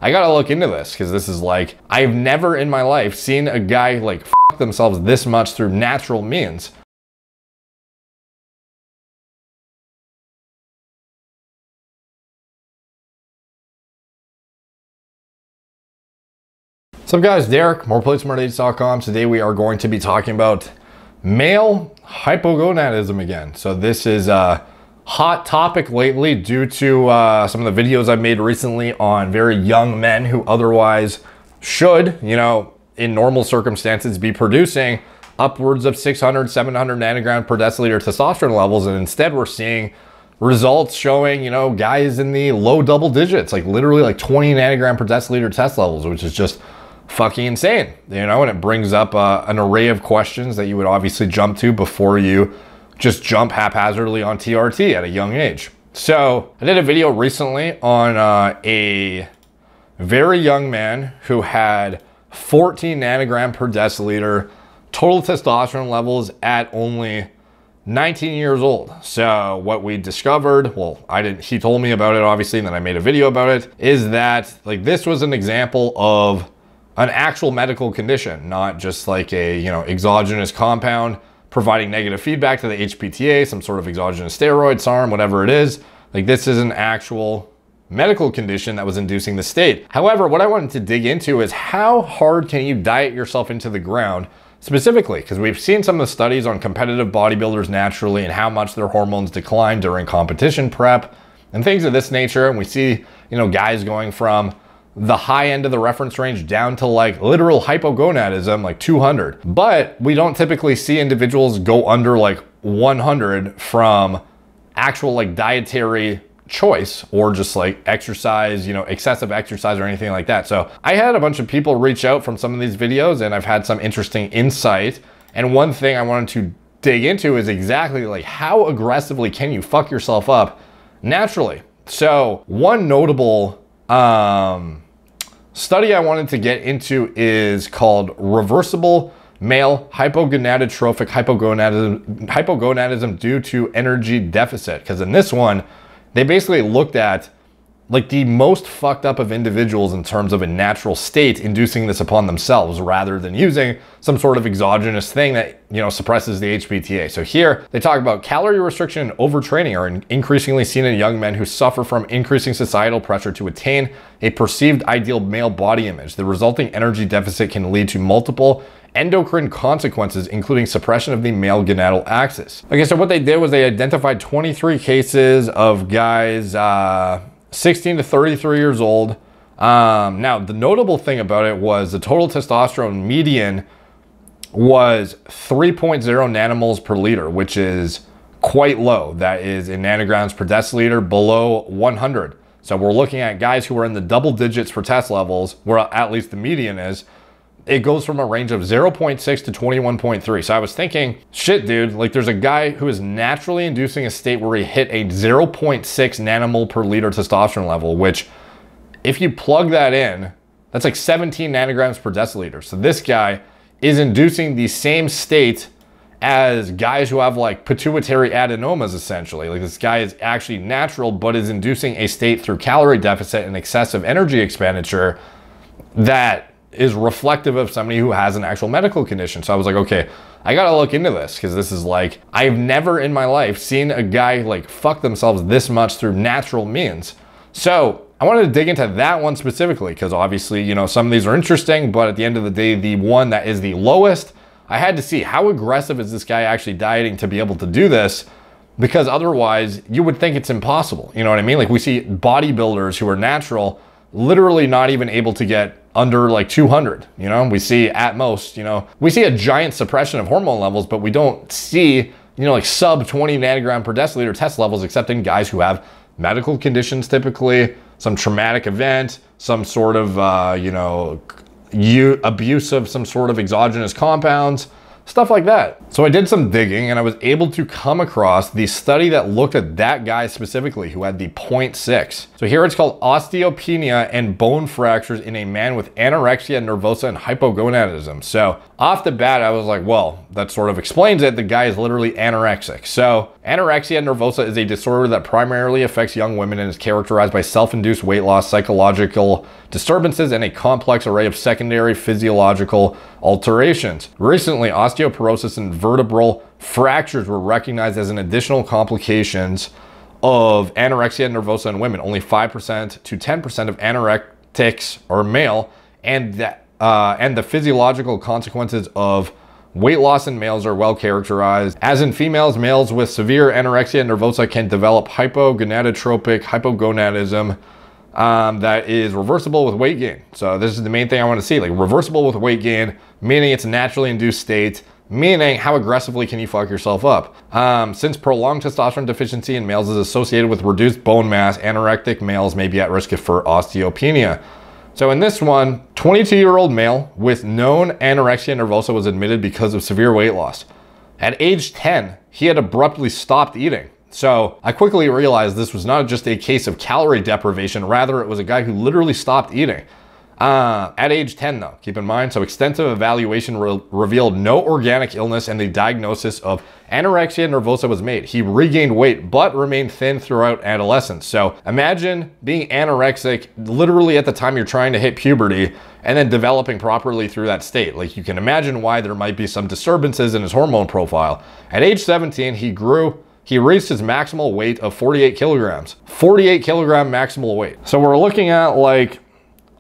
I gotta look into this because this is like, I've never in my life seen a guy like f themselves this much through natural means. What's up guys, Derek, moreplaysmartdates.com. Today we are going to be talking about male hypogonadism again. So this is a hot topic lately due to some of the videos I've made recently on very young men who otherwise should, you know, in normal circumstances be producing upwards of 600, 700 nanogram per deciliter testosterone levels. And instead we're seeing results showing, you know, guys in the low double digits, like literally like 20 nanogram per deciliter test levels, which is just fucking insane, you know. And it brings up an array of questions that you would obviously jump to before you just jump haphazardly on TRT at a young age. So I did a video recently on a very young man who had 14 nanogram per deciliter total testosterone levels at only 19 years old. So what we discovered, well, he told me about it obviously, and then I made a video about it, is that like this was an example of an actual medical condition, not just like a, you know, exogenous compound providing negative feedback to the HPTA, some sort of exogenous steroid, SARM, whatever it is. Like this is an actual medical condition that was inducing the state. However, what I wanted to dig into is how hard can you diet yourself into the ground specifically? Because we've seen some of the studies on competitive bodybuilders naturally and how much their hormones decline during competition prep and things of this nature. And we see, you know, guys going from the high end of the reference range down to like literal hypogonadism, like 200. But we don't typically see individuals go under like 100 from actual like dietary choice or just like exercise, you know, excessive exercise or anything like that. So I had a bunch of people reach out from some of these videos and I've had some interesting insight. And one thing I wanted to dig into is exactly like how aggressively can you fuck yourself up naturally? So one notable study I wanted to get into is called reversible male hypogonadotrophic hypogonadism due to energy deficit. Because in this one, they basically looked at like the most fucked up of individuals in terms of a natural state inducing this upon themselves rather than using some sort of exogenous thing that, you know, suppresses the HPTA. So here they talk about calorie restriction and overtraining are increasingly seen in young men who suffer from increasing societal pressure to attain a perceived ideal male body image. The resulting energy deficit can lead to multiple endocrine consequences, including suppression of the male gonadal axis. Okay, so what they did was they identified 23 cases of guys 16 to 33 years old. Now, the notable thing about it was the total testosterone median was 3.0 nanomoles per liter, which is quite low. That is in nanograms per deciliter below 100. So we're looking at guys who are in the double digits for test levels, where at least the median is. It goes from a range of 0.6 to 21.3. So I was thinking, shit, dude, like there's a guy who is naturally inducing a state where he hit a 0.6 nanomole per liter testosterone level, which if you plug that in, that's like 17 nanograms per deciliter. So this guy is inducing the same state as guys who have like pituitary adenomas essentially. Like this guy is actually natural, but is inducing a state through calorie deficit and excessive energy expenditure that is reflective of somebody who has an actual medical condition. So I was like, okay, I gotta look into this because this is like, I've never in my life seen a guy like fuck themselves this much through natural means. So I wanted to dig into that one specifically because obviously, you know, some of these are interesting, but at the end of the day, the one that is the lowest, I had to see how aggressive is this guy actually dieting to be able to do this, because otherwise you would think it's impossible. You know what I mean? Like we see bodybuilders who are natural literally not even able to get under like 200, you know. We see at most, you know, we see a giant suppression of hormone levels, but we don't see, you know, like sub 20 nanogram per deciliter test levels, except in guys who have medical conditions, typically some traumatic event, some sort of, you know, abuse of some sort of exogenous compounds, stuff like that. So I did some digging and I was able to come across the study that looked at that guy specifically who had the 0.6. So here it's called Osteopenia and Bone Fractures in a Man with Anorexia, Nervosa, and Hypogonadism. So off the bat, I was like, well, that sort of explains it. The guy is literally anorexic. So anorexia nervosa is a disorder that primarily affects young women and is characterized by self-induced weight loss, psychological disturbances, and a complex array of secondary physiological alterations. Recently, osteoporosis and vertebral fractures were recognized as an additional complications of anorexia nervosa in women. Only 5% to 10% of anorectics are male, and the physiological consequences of weight loss in males are well characterized. As in females, males with severe anorexia nervosa can develop hypogonadotropic hypogonadism that is reversible with weight gain. So this is the main thing I want to see, like reversible with weight gain, meaning it's a naturally induced state, meaning how aggressively can you fuck yourself up? Since prolonged testosterone deficiency in males is associated with reduced bone mass, anorectic males may be at risk for osteopenia. So in this one, 22-year-old male with known anorexia nervosa was admitted because of severe weight loss. At age 10, he had abruptly stopped eating. So I quickly realized this was not just a case of calorie deprivation, rather it was a guy who literally stopped eating. At age 10 though, keep in mind, so extensive evaluation revealed no organic illness and the diagnosis of anorexia nervosa was made. He regained weight but remained thin throughout adolescence. So imagine being anorexic literally at the time you're trying to hit puberty and then developing properly through that state. Like, you can imagine why there might be some disturbances in his hormone profile. At age 17, he reached his maximal weight of 48 kilograms. 48 kilogram maximal weight. So we're looking at like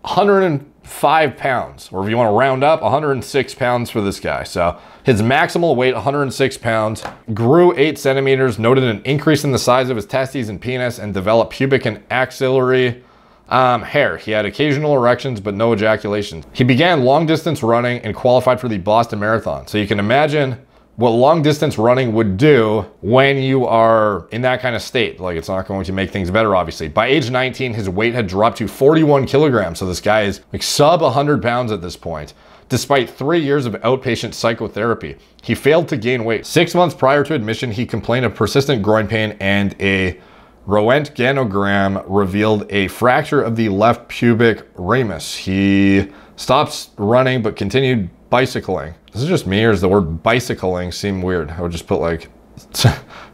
105 pounds, or if you want to round up, 106 pounds for this guy. So his maximal weight, 106 pounds, grew 8 centimeters, noted an increase in the size of his testes and penis, and developed pubic and axillary hair. He had occasional erections, but no ejaculations. He began long distance running and qualified for the Boston Marathon. So you can imagine what long distance running would do when you are in that kind of state. Like, it's not going to make things better, obviously. By age 19, his weight had dropped to 41 kilograms. So this guy is like sub 100 pounds at this point. Despite 3 years of outpatient psychotherapy, he failed to gain weight. 6 months prior to admission, he complained of persistent groin pain, and a Roentgenogram revealed a fracture of the left pubic ramus. He stopped running but continued bicycling. Is it just me, or does the word bicycling seem weird? I would just put like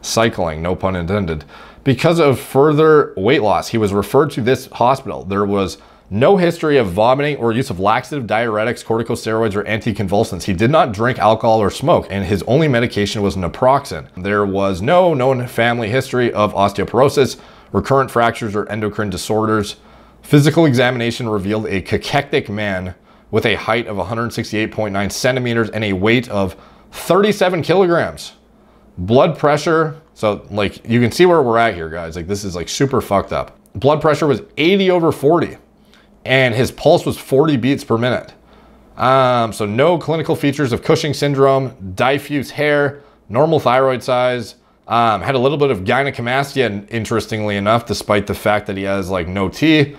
cycling, no pun intended. Because of further weight loss, he was referred to this hospital. There was no history of vomiting or use of laxative, diuretics, corticosteroids, or anticonvulsants. He did not drink alcohol or smoke, and his only medication was naproxen. There was no known family history of osteoporosis, recurrent fractures, or endocrine disorders. Physical examination revealed a cachectic man with a height of 168.9 centimeters and a weight of 37 kilograms. Blood pressure, so like you can see where we're at here, guys. Like, this is like super fucked up. Blood pressure was 80/40, and his pulse was 40 beats per minute. So no clinical features of Cushing syndrome, diffuse hair, normal thyroid size, had a little bit of gynecomastia, interestingly enough, despite the fact that he has like no T,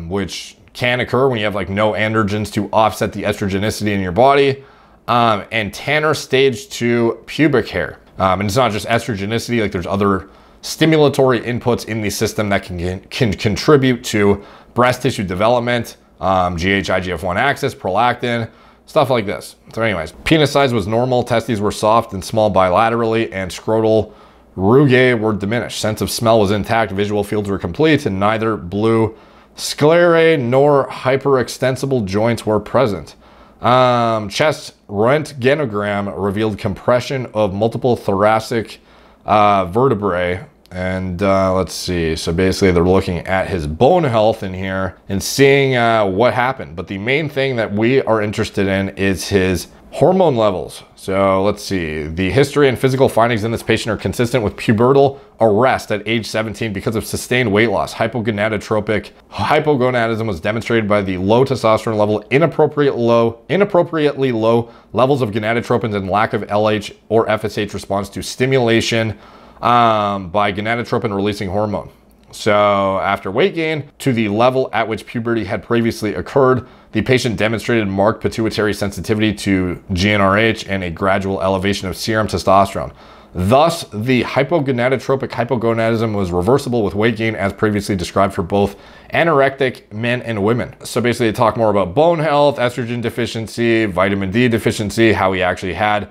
which can occur when you have like no androgens to offset the estrogenicity in your body, and Tanner stage 2 pubic hair. And it's not just estrogenicity, like there's other stimulatory inputs in the system that can contribute to breast tissue development, GH, IGF-1 axis, prolactin, stuff like this. So anyways, penis size was normal, testes were soft and small bilaterally, and scrotal rugae were diminished. Sense of smell was intact, visual fields were complete, and neither blue sclerae nor hyperextensible joints were present. Chest Roentgenogram revealed compression of multiple thoracic vertebrae. And let's see, so basically they're looking at his bone health in here and seeing what happened. But the main thing that we are interested in is his hormone levels. So let's see, the history and physical findings in this patient are consistent with pubertal arrest at age 17 because of sustained weight loss. Hypogonadotropic hypogonadism was demonstrated by the low testosterone level, inappropriately low levels of gonadotropins, and lack of LH or FSH response to stimulation by gonadotropin releasing hormone. So after weight gain to the level at which puberty had previously occurred, the patient demonstrated marked pituitary sensitivity to GnRH and a gradual elevation of serum testosterone. Thus, the hypogonadotropic hypogonadism was reversible with weight gain as previously described for both anorectic men and women. So basically they talk more about bone health, estrogen deficiency, vitamin D deficiency, how he actually had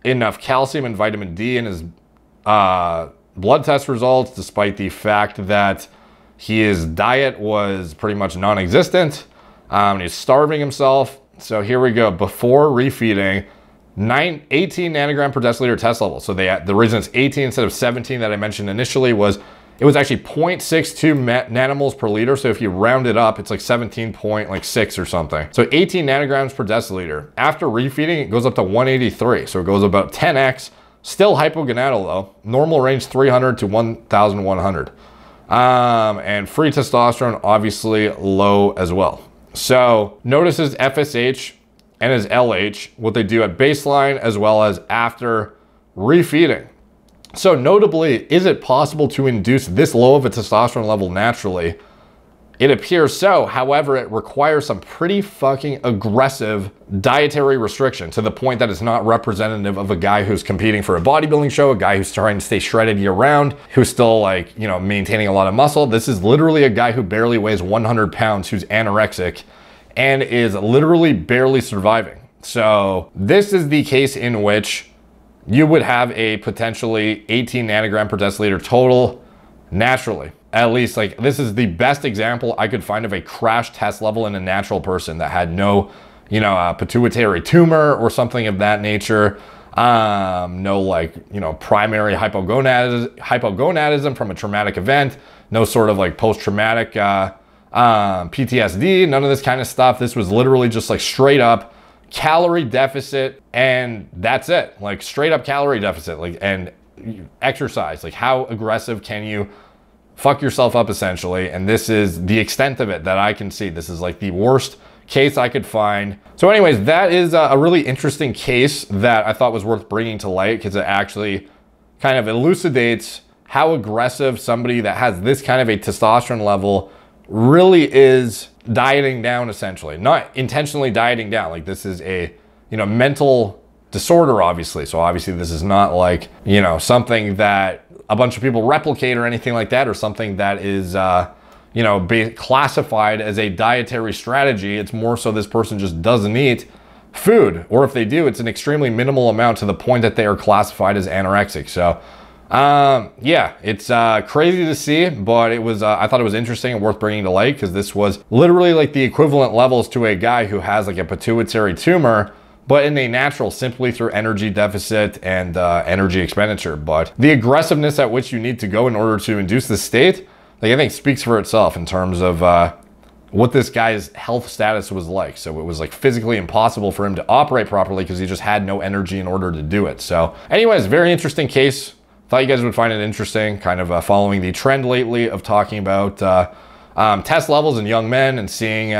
enough calcium and vitamin D in his blood test results, despite the fact that his diet was pretty much non-existent. He's starving himself. So here we go. Before refeeding, 18 nanogram per deciliter test level. So the reason it's 18 instead of 17 that I mentioned initially was it was actually 0.62 nanomoles per liter. So if you round it up, it's like 17.6 or something. So 18 nanograms per deciliter. After refeeding, it goes up to 183. So it goes about 10x. Still hypogonadal though. Normal range 300 to 1,100. And free testosterone obviously low as well. So notice his FSH and his LH, what they do at baseline as well as after refeeding. So notably, is it possible to induce this low of a testosterone level naturally? It appears so. However, it requires some pretty fucking aggressive dietary restriction to the point that it's not representative of a guy who's competing for a bodybuilding show, a guy who's trying to stay shredded year round, who's still like, you know, maintaining a lot of muscle. This is literally a guy who barely weighs 100 pounds, who's anorexic and is literally barely surviving. So this is the case in which you would have a potentially 18 nanogram per deciliter total naturally. At least, like, this is the best example I could find of a crash test level in a natural person that had no, you know, pituitary tumor or something of that nature. No, like, you know, primary hypogonadism from a traumatic event, no sort of like post-traumatic PTSD, none of this kind of stuff. This was literally just like straight up calorie deficit, and that's it. Like straight up calorie deficit, like, and exercise. Like, how aggressive can you fuck yourself up essentially? And this is the extent of it that I can see. This is like the worst case I could find. So anyways, that is a really interesting case that I thought was worth bringing to light, because it actually kind of elucidates how aggressive somebody that has this kind of a testosterone level really is dieting down, essentially. Not intentionally dieting down. Like, this is a, you know, mental disorder, obviously. So obviously this is not like, you know, something that a bunch of people replicate or anything like that, or something that is, you know, classified as a dietary strategy. It's more so this person just doesn't eat food, or if they do, it's an extremely minimal amount to the point that they are classified as anorexic. So yeah, it's crazy to see, but it was I thought it was interesting and worth bringing to light, because this was literally like the equivalent levels to a guy who has like a pituitary tumor, but in a natural, simply through energy deficit and energy expenditure. But the aggressiveness at which you need to go in order to induce this state, like, I think speaks for itself in terms of what this guy's health status was like. So it was like physically impossible for him to operate properly because he just had no energy in order to do it. So anyways, very interesting case. Thought you guys would find it interesting, kind of following the trend lately of talking about test levels in young men and seeing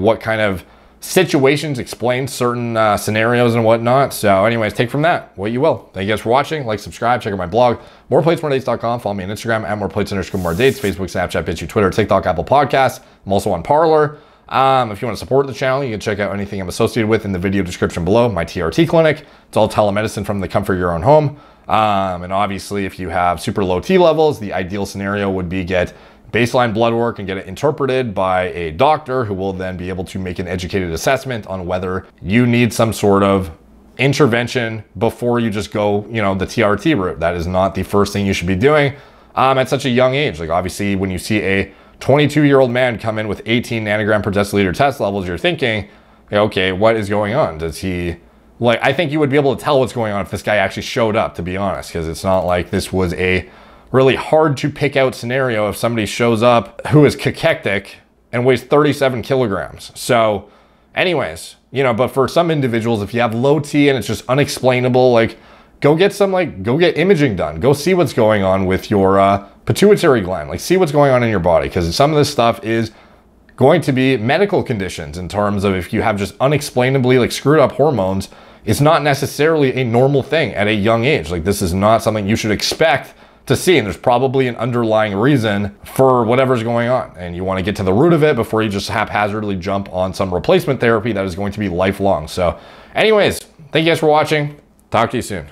what kind of situations explain certain scenarios and whatnot. So anyways, take from that what you will. Thank you guys for watching. Like, subscribe, check out my blog, moreplatesmoredates.com. Follow me on Instagram at moreplates_moredates, Facebook, Snapchat, BitChute, Twitter, TikTok, Apple Podcasts. I'm also on Parler. If you want to support the channel, you can check out anything I'm associated with in the video description below. My TRT clinic. It's all telemedicine from the comfort of your own home. And obviously, if you have super low T levels, the ideal scenario would be get baseline blood work and get it interpreted by a doctor, who will then be able to make an educated assessment on whether you need some sort of intervention before you just go, you know, the TRT route. That is not the first thing you should be doing at such a young age. Like, obviously, when you see a 22-year-old man come in with 18 nanogram per deciliter test levels, you're thinking, okay, what is going on? Does he... Like, I think you would be able to tell what's going on if this guy actually showed up, to be honest, because it's not like this was a really hard to pick out scenario if somebody shows up who is cachectic and weighs 37 kilograms. So anyways, you know, but for some individuals, if you have low T and it's just unexplainable, like, go get imaging done. Go see what's going on with your pituitary gland. Like, see what's going on in your body, because some of this stuff is going to be medical conditions in terms of if you have just unexplainably like screwed up hormones. It's not necessarily a normal thing at a young age. Like, this is not something you should expect to see. And there's probably an underlying reason for whatever's going on. And you want to get to the root of it before you just haphazardly jump on some replacement therapy that is going to be lifelong. So anyways, thank you guys for watching. Talk to you soon.